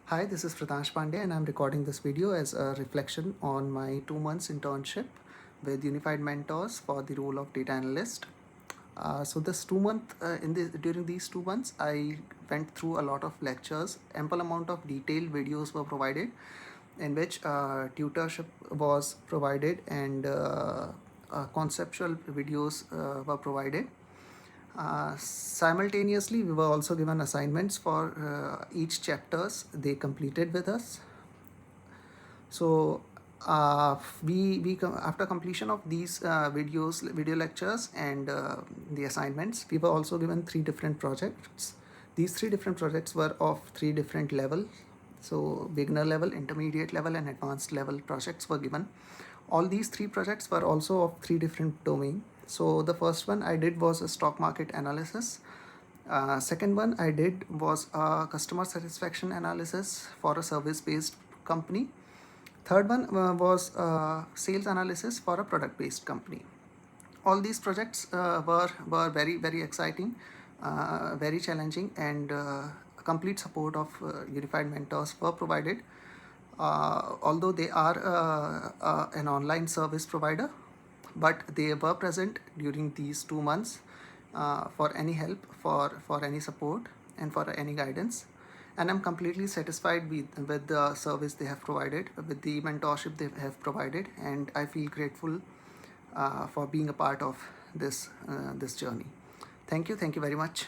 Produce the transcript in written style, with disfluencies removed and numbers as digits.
Hi, this is Pritansh Pandey, and I'm recording this video as a reflection on my 2 months internship with Unified Mentors for the role of data analyst. So this 2 month during these 2 months, I went through a lot of lectures. Ample amount of detailed videos were provided, in which tutorship was provided and conceptual videos were provided. Simultaneously, we were also given assignments for each chapters they completed with us. So after completion of these video lectures and the assignments, we were also given 3 different projects. These 3 different projects were of 3 different level. So beginner level, intermediate level, and advanced level projects were given. All these 3 projects were also of 3 different domain. So the first one I did was a stock market analysis. Second one I did was a customer satisfaction analysis for a service-based company. Third one was sales analysis for a product-based company. All these projects were very exciting, very challenging, and complete support of Unified Mentors were provided. Although they are an online service provider, but they were present during these 2 months for any help, for any support, and for any guidance. And I'm completely satisfied with the service they have provided, with the mentorship they have provided, and I feel grateful for being a part of this journey. Thank you very much.